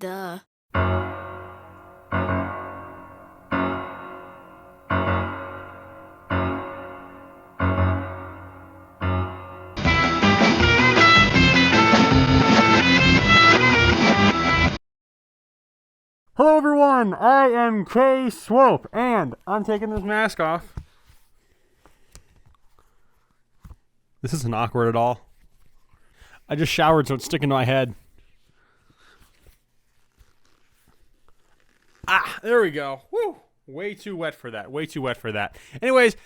Duh. Hello everyone, I am K Swope, and I'm taking this mask off. This isn't awkward at all. I just showered, so it's sticking to my head. There we go. Woo! Way too wet for that. Way too wet for that. Anyways,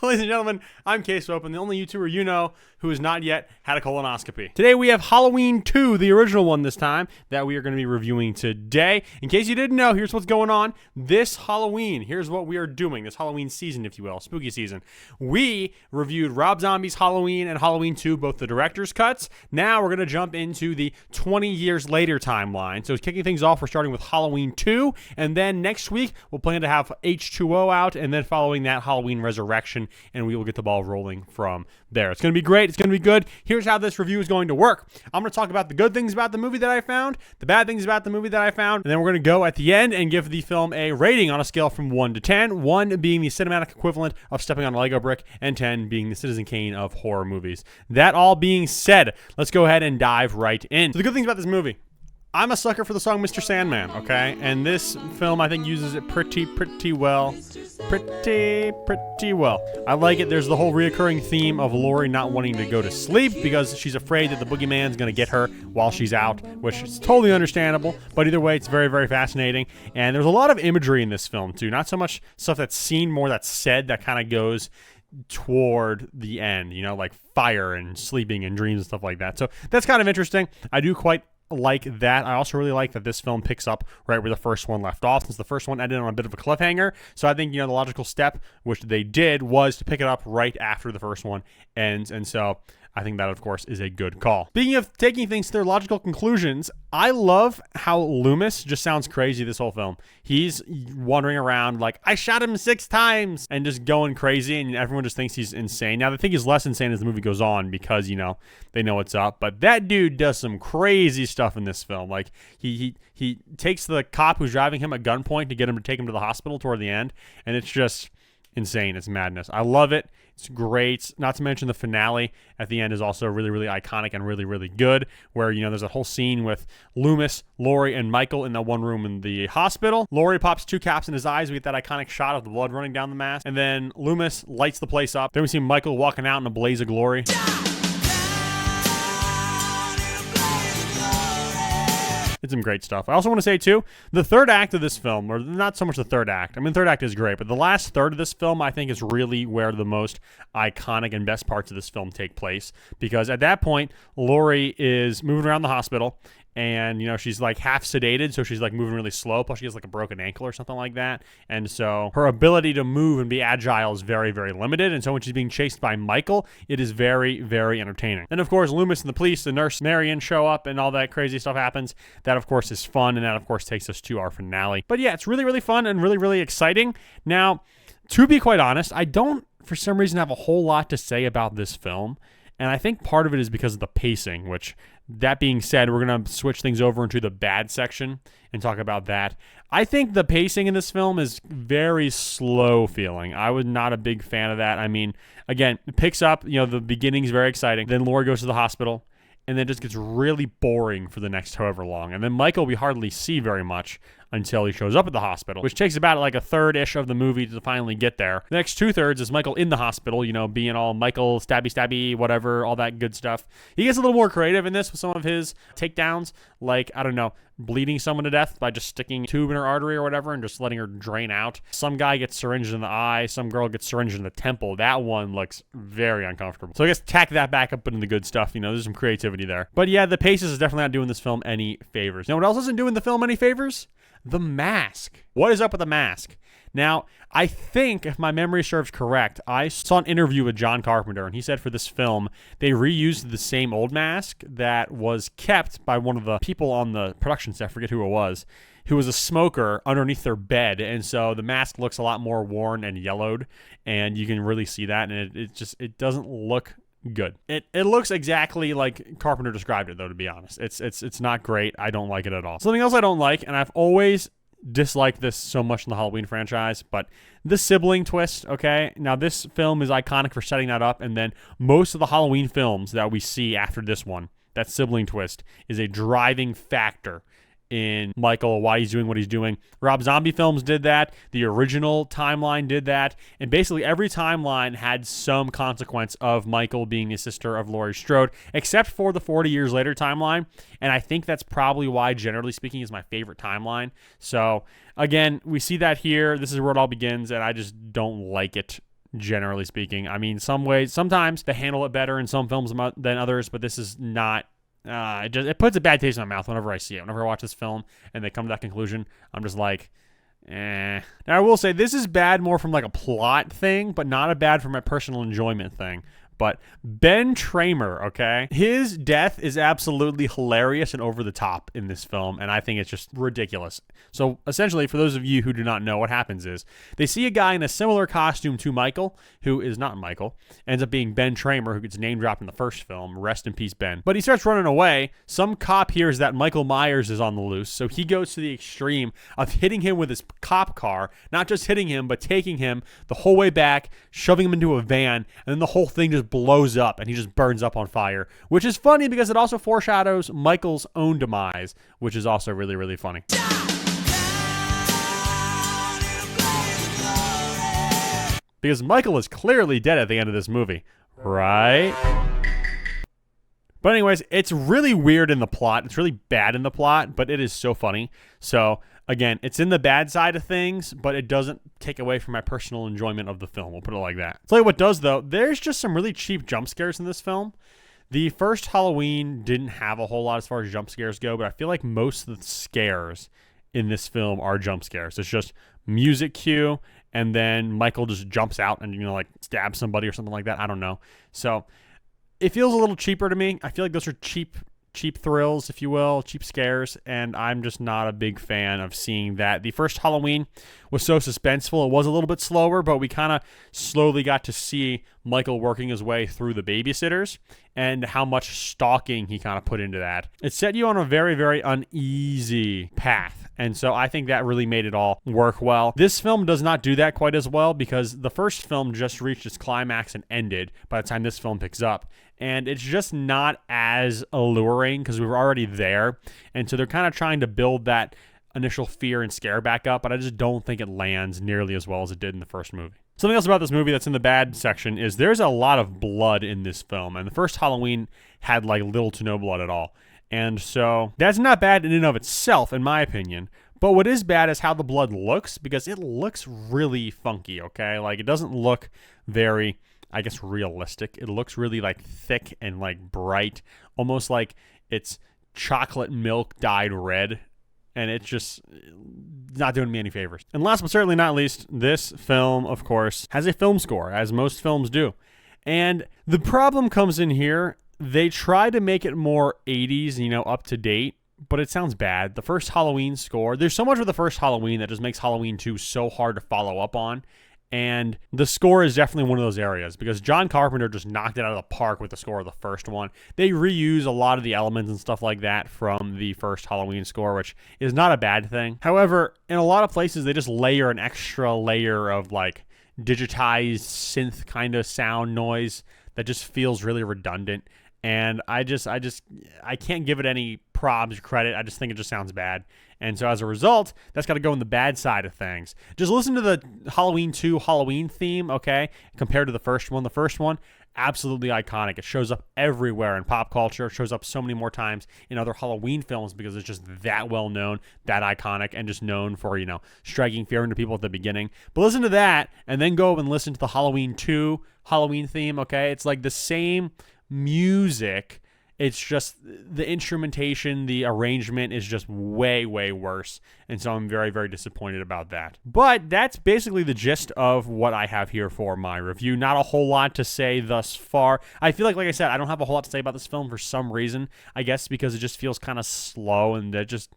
ladies and gentlemen, I'm K Swope, and the only YouTuber you know who has not yet had a colonoscopy. Today we have Halloween 2, the original one this time, that we are going to be reviewing today. In case you didn't know, here's what's going on. This Halloween, here's what we are doing, this Halloween season, if you will, spooky season. We reviewed Rob Zombie's Halloween and Halloween 2, both the director's cuts. Now we're going to jump into the 20 years later timeline. So kicking things off, we're starting with Halloween 2, and then next week we'll plan to have H2O out, and then following that, Halloween Resurrection, and we will get the ball rolling from there. It's going to be great. It's going to be good. Here's how this review is going to work. I'm going to talk about the good things about the movie that I found, the bad things about the movie that I found, and then we're going to go at the end and give the film a rating on a scale from 1 to 10, 1 being the cinematic equivalent of stepping on a Lego brick, and 10 being the Citizen Kane of horror movies. That all being said, let's go ahead and dive right in. So the good things about this movie. I'm a sucker for the song Mr. Sandman, okay? And this film, I think, uses it pretty well. Pretty well. I like it. There's the whole reoccurring theme of Laurie not wanting to go to sleep because she's afraid that the boogeyman's going to get her while she's out, which is totally understandable. But either way, it's very, very fascinating. And there's a lot of imagery in this film, too. Not so much stuff that's seen, more that's said that kind of goes toward the end, you know, like fire and sleeping and dreams and stuff like that. So that's kind of interesting. I do quite like that. I also really like that this film picks up right where the first one left off, since the first one ended on a bit of a cliffhanger. So I think, you know, the logical step, which they did, was to pick it up right after the first one ends. And so I think that, of course, is a good call. Speaking of taking things to their logical conclusions, I love how Loomis just sounds crazy this whole film. He's wandering around like, I shot him 6 times, and just going crazy, and everyone just thinks he's insane. Now, they think he's less insane as the movie goes on because, you know, they know what's up. But that dude does some crazy stuff in this film. Like, he takes the cop who's driving him at gunpoint to get him to take him to the hospital toward the end, and it's just insane. It's madness. I love it. It's great. Not to mention the finale at the end is also really, really iconic and really, really good, where, you know, there's a whole scene with Loomis, Laurie, and Michael in that one room in the hospital. Laurie pops 2 caps in his eyes. We get that iconic shot of the blood running down the mask. And then Loomis lights the place up. Then we see Michael walking out in a blaze of glory. It's some great stuff. I also want to say, too, the third act of this film, or not so much the third act. I mean, the third act is great, but the last third of this film, I think, is really where the most iconic and best parts of this film take place. Because at that point, Laurie is moving around the hospital, and, you know, she's like half sedated, so she's like moving really slow, plus she has like a broken ankle or something like that. And so her ability to move and be agile is very, very limited. And so when she's being chased by Michael, it is very, very entertaining. And of course, Loomis and the police, the nurse Marion show up, and all that crazy stuff happens. That, of course, is fun, and that, of course, takes us to our finale. But yeah, it's really, really fun and really, really exciting. Now, to be quite honest, I don't, for some reason, have a whole lot to say about this film. And I think part of it is because of the pacing, which, that being said, we're going to switch things over into the bad section and talk about that. I think the pacing in this film is very slow feeling. I was not a big fan of that. I mean, again, it picks up, you know, the beginning's very exciting. Then Laurie goes to the hospital, and then it just gets really boring for the next however long. And then Michael we hardly see very much until he shows up at the hospital, which takes about like a third-ish of the movie to finally get there. The next 2/3 is Michael in the hospital, you know, being all Michael, stabby, whatever, all that good stuff. He gets a little more creative in this with some of his takedowns, like, I don't know, bleeding someone to death by just sticking a tube in her artery or whatever and just letting her drain out. Some guy gets syringed in the eye. Some girl gets syringed in the temple. That one looks very uncomfortable. So I guess tack that back up into the good stuff. You know, there's some creativity there. But yeah, the paces is definitely not doing this film any favors. You know what else isn't doing the film any favors? The mask. What is up with the mask? Now, I think, if my memory serves correct, I saw an interview with John Carpenter, and he said for this film, they reused the same old mask that was kept by one of the people on the production set, I forget who it was, who was a smoker underneath their bed. And so the mask looks a lot more worn and yellowed, and you can really see that, and it doesn't look good. It looks exactly like Carpenter described it, though, to be honest. It's not great. I don't like it at all. Something else I don't like, and I've always disliked this so much in the Halloween franchise, but the sibling twist, okay? Now, this film is iconic for setting that up, and then most of the Halloween films that we see after this one, that sibling twist is a driving factor in Michael, why he's doing what he's doing. Rob Zombie films did that. The original timeline did that. And basically every timeline had some consequence of Michael being the sister of Laurie Strode, except for the 40 years later timeline. And I think that's probably why, generally speaking, is my favorite timeline. So again, we see that here. This is where it all begins, and I just don't like it. Generally speaking, I mean, sometimes they handle it better in some films than others, but this is not. It puts a bad taste in my mouth whenever I see it. Whenever I watch this film and they come to that conclusion, I'm just like, eh. Now, I will say this is bad more from like a plot thing, but not a bad from a personal enjoyment thing. But Ben Tramer, okay? His death is absolutely hilarious and over the top in this film, and I think it's just ridiculous. So essentially, for those of you who do not know, what happens is they see a guy in a similar costume to Michael, who is not Michael, ends up being Ben Tramer, who gets name dropped in the first film. Rest in peace, Ben. But he starts running away. Some cop hears that Michael Myers is on the loose, so he goes to the extreme of hitting him with his cop car. Not just hitting him, but taking him the whole way back, shoving him into a van, and then the whole thing just blows up and he just burns up on fire, which is funny because it also foreshadows Michael's own demise, which is also really, really funny. Because Michael is clearly dead at the end of this movie, right? But anyways, it's really weird in the plot. It's really bad in the plot, but it is so funny. So again, it's in the bad side of things, but it doesn't take away from my personal enjoyment of the film. We'll put it like that. I'll tell you what does, though. There's just some really cheap jump scares in this film. The first Halloween didn't have a whole lot as far as jump scares go, but I feel like most of the scares in this film are jump scares. It's just music cue, and then Michael just jumps out and, like stabs somebody or something like that. I don't know. So it feels a little cheaper to me. I feel like those are cheap thrills, if you will, cheap scares, and I'm just not a big fan of seeing that. The first Halloween was so suspenseful. It was a little bit slower, but we kind of slowly got to see Michael working his way through the babysitters and how much stalking he kind of put into that. It set you on a very, very uneasy path, and so I think that really made it all work well. This film does not do that quite as well because the first film just reached its climax and ended by the time this film picks up. And it's just not as alluring because we were already there. And so they're kind of trying to build that initial fear and scare back up, but I just don't think it lands nearly as well as it did in the first movie. Something else about this movie that's in the bad section is there's a lot of blood in this film. And the first Halloween had like little to no blood at all. And so that's not bad in and of itself, in my opinion. But what is bad is how the blood looks, because it looks really funky, okay? Like, it doesn't look very, I guess, realistic. It looks really like thick and like bright, almost like it's chocolate milk dyed red, and it's just not doing me any favors. And last but certainly not least, this film, of course, has a film score, as most films do. And the problem comes in here. They try to make it more 80s, up to date, but it sounds bad. The first Halloween score, there's so much with the first Halloween that just makes Halloween 2 so hard to follow up on. And the score is definitely one of those areas because John Carpenter just knocked it out of the park with the score of the first one. They reuse a lot of the elements and stuff like that from the first Halloween score, which is not a bad thing. However, in a lot of places, they just layer an extra layer of like digitized synth kind of sound noise that just feels really redundant. And I can't give it any props or credit. I just think it just sounds bad. And so as a result, that's got to go in the bad side of things. Just listen to the Halloween 2 Halloween theme, okay, compared to the first one. The first one, absolutely iconic. It shows up everywhere in pop culture. It shows up so many more times in other Halloween films because it's just that well known, that iconic, and just known for, striking fear into people at the beginning. But listen to that, and then go and listen to the Halloween 2 Halloween theme, okay? It's like the same music. It's just the instrumentation, the arrangement is just way, way worse. And so I'm very, very disappointed about that. But that's basically the gist of what I have here for my review. Not a whole lot to say thus far. I feel like I said, I don't have a whole lot to say about this film for some reason. I guess because it just feels kind of slow and that just,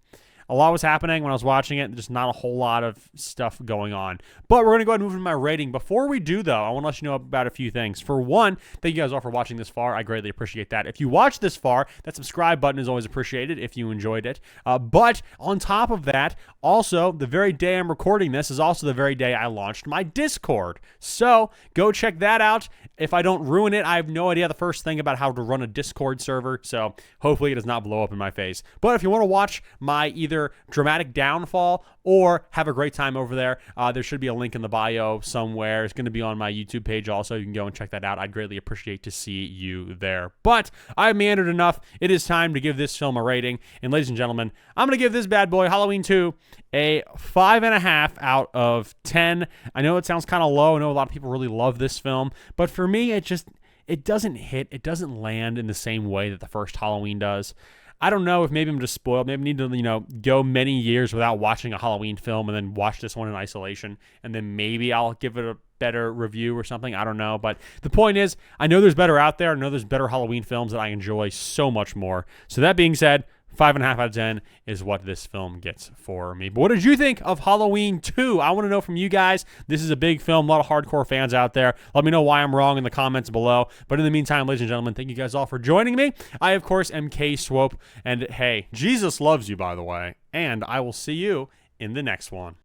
A lot was happening when I was watching it. Just not a whole lot of stuff going on. But we're going to go ahead and move into my rating. Before we do, though, I want to let you know about a few things. For one, thank you guys all for watching this far. I greatly appreciate that. If you watched this far, that subscribe button is always appreciated if you enjoyed it. But on top of that, also, the very day I'm recording this is also the very day I launched my Discord. So go check that out. If I don't ruin it, I have no idea the first thing about how to run a Discord server, so hopefully it does not blow up in my face. But if you want to watch my either dramatic downfall or have a great time over there, there should be a link in the bio somewhere. It's going to be on my YouTube page also. You can go and check that out. I'd greatly appreciate to see you there. But I've meandered enough. It is time to give this film a rating. And ladies and gentlemen, I'm going to give this bad boy, Halloween 2, a 5.5 out of 10. I know it sounds kind of low. I know a lot of people really love this film. But for me, it doesn't hit. It doesn't land in the same way that the first Halloween does. I don't know if maybe I'm just spoiled. Maybe I need to, go many years without watching a Halloween film and then watch this one in isolation. And then maybe I'll give it a better review or something. I don't know. But the point is, I know there's better out there. I know there's better Halloween films that I enjoy so much more. So that being said, 5.5 out of 10 is what this film gets for me. But what did you think of Halloween 2? I want to know from you guys. This is a big film. A lot of hardcore fans out there. Let me know why I'm wrong in the comments below. But in the meantime, ladies and gentlemen, thank you guys all for joining me. I, of course, am K Swope. And hey, Jesus loves you, by the way. And I will see you in the next one.